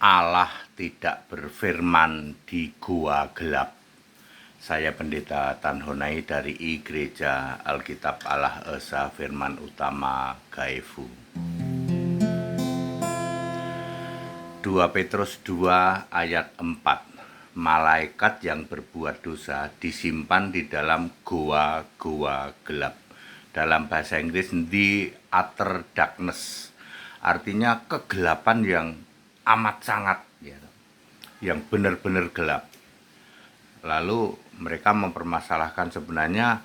Allah tidak berfirman di gua gelap. Saya Pendeta Tanhonai dari Gereja Alkitab Allah Esa Firman Utama Gaefu. 2 Petrus 2 ayat 4. Malaikat yang berbuat dosa disimpan di dalam gua-gua gelap. Dalam bahasa Inggris, the utter darkness. Artinya kegelapan yang amat sangat, ya, yang benar-benar gelap. Lalu mereka mempermasalahkan sebenarnya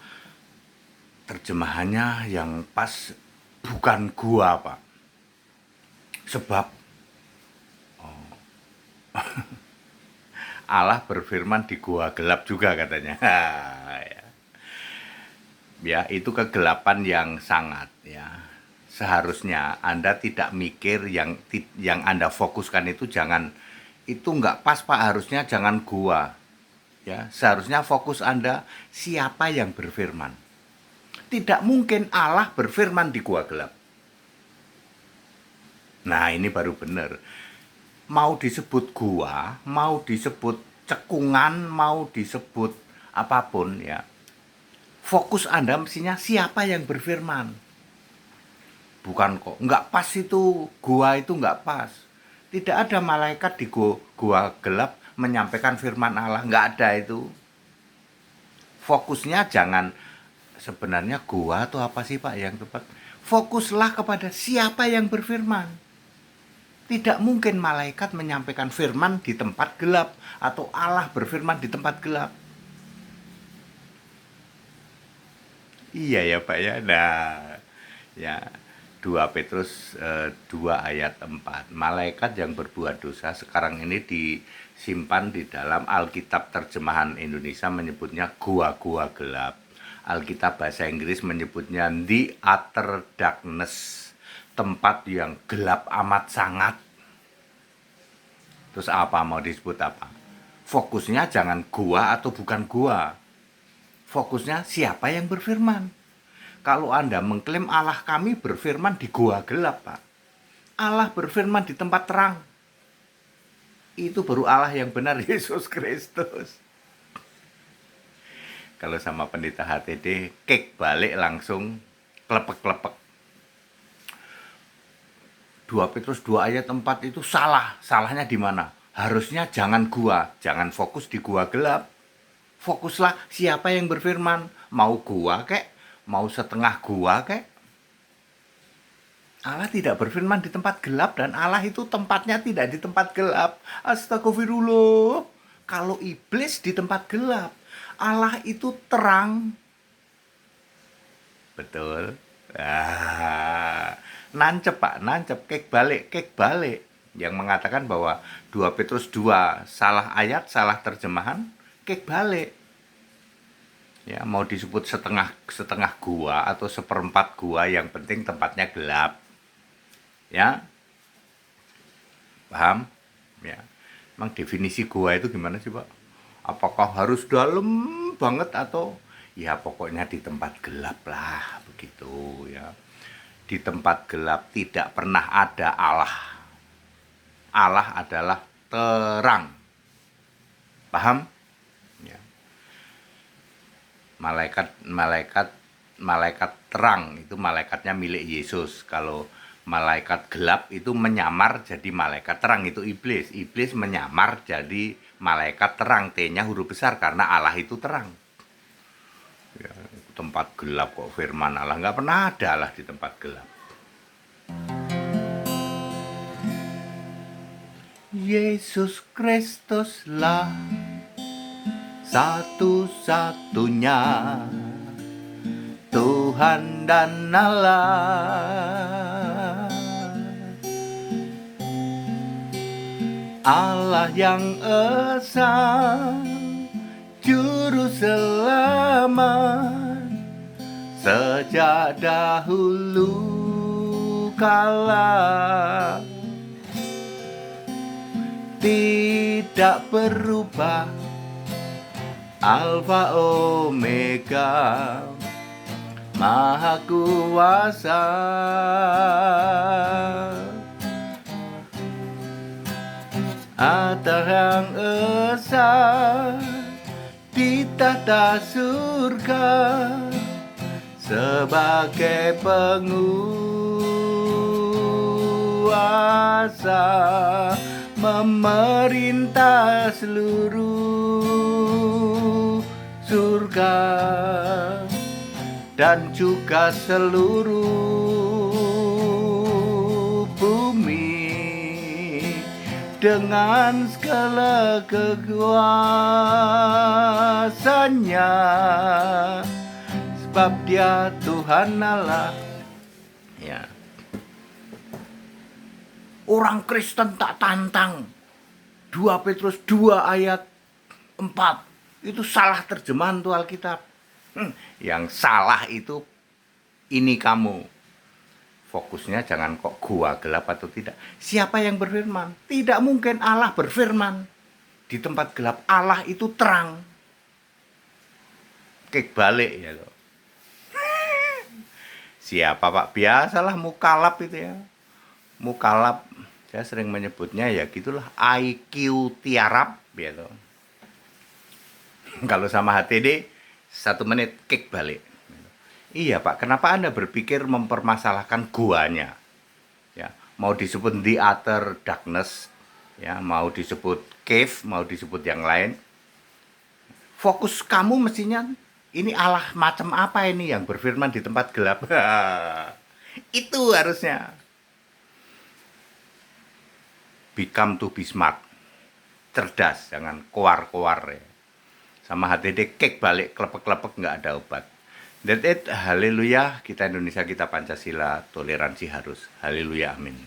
terjemahannya yang pas bukan gua, Pak. Sebab Allah berfirman di gua gelap juga katanya. Ya, itu kegelapan yang sangat, ya. Seharusnya Anda tidak mikir yang Anda fokuskan itu itu nggak pas, Pak. Harusnya jangan gua. Ya, seharusnya fokus Anda siapa yang berfirman. Tidak mungkin Allah berfirman di gua gelap. Nah, ini baru benar. Mau disebut gua, mau disebut cekungan, mau disebut apapun, ya. Fokus Anda mestinya siapa yang berfirman. Bukan kok, nggak pas itu, gua itu nggak pas. Tidak ada malaikat di gua gelap menyampaikan firman Allah, nggak ada itu. Fokusnya jangan sebenarnya gua atau apa sih Pak yang tepat. Fokuslah kepada siapa yang berfirman. Tidak mungkin malaikat menyampaikan firman di tempat gelap atau Allah berfirman di tempat gelap. Iya ya Pak ya. Nah, ya. 2 Petrus 2 ayat 4. Malaikat yang berbuat dosa sekarang ini disimpan di dalam Alkitab terjemahan Indonesia menyebutnya gua-gua gelap. Alkitab bahasa Inggris menyebutnya the utter darkness, tempat yang gelap amat sangat. Terus apa mau disebut apa? Fokusnya jangan gua atau bukan gua. Fokusnya siapa yang berfirman. Kalau Anda mengklaim Allah kami berfirman di gua gelap, Pak. Allah berfirman di tempat terang. Itu baru Allah yang benar, Yesus Kristus. Kalau sama pendeta HTD, kek balik langsung klepek-klepek. 2 Petrus 2 ayat 4 itu salah. Salahnya di mana? Harusnya jangan gua, jangan fokus di gua gelap. Fokuslah siapa yang berfirman. Mau gua kek, mau setengah gua kek. Allah tidak berfirman di tempat gelap dan Allah itu tempatnya tidak di tempat gelap. Astagfirullah. Kalau iblis di tempat gelap, Allah itu terang. Betul. Nancep Pak, nancep, kek balik. Yang mengatakan bahwa 2 Petrus 2 salah ayat, salah terjemahan, kek balik. Ya, mau disebut setengah gua atau seperempat gua, yang penting tempatnya gelap. Ya. Paham? Ya. Emang definisi gua itu gimana sih, Pak? Apakah harus dalam banget atau ya pokoknya di tempat gelap lah, begitu ya. Di tempat gelap tidak pernah ada Allah. Allah adalah terang. Paham? Malaikat terang itu malaikatnya milik Yesus. Kalau malaikat gelap itu menyamar jadi malaikat terang, itu iblis menyamar jadi malaikat terang. T-nya huruf besar karena Allah itu terang ya. Tempat gelap kok firman Allah, nggak pernah ada Allah di tempat gelap. Yesus Kristuslah satu-satunya Tuhan dan Allah, Allah yang esa, juru selamat sejak dahulu kala, tidak berubah, Alfa Omega, Maha Kuasa. atau yang esa di tata surga sebagai penguasa memerintah seluruh surga dan juga seluruh bumi dengan segala kekuasaannya, sebab Dia Tuhan Allah. Ya. Orang Kristen tak tantang 2 Petrus 2 ayat 4. Itu salah terjemahan tuh Alkitab. Yang salah itu ini kamu. Fokusnya jangan kok gua gelap atau tidak. Siapa yang berfirman? Tidak mungkin Allah berfirman di tempat gelap. Allah itu terang. Kek balik ya loh. Siapa Pak? Biasalah mukalap itu ya. Mukalap, saya sering menyebutnya ya gitulah, IQ tiarap gitu. Kalau sama HTD 1 menit kick balik. Iya Pak, kenapa Anda berpikir mempermasalahkan guanya? Ya, mau disebut the utter darkness, ya, mau disebut cave, mau disebut yang lain. Fokus kamu mestinya ini Allah macam apa ini yang berfirman di tempat gelap. Itu harusnya. Become to be smart, cerdas, jangan koar-koar ya. Sama HTD kek balik, klepek-klepek, nggak ada obat. That's it, haleluya, kita Indonesia, kita Pancasila, toleransi harus, haleluya, amin.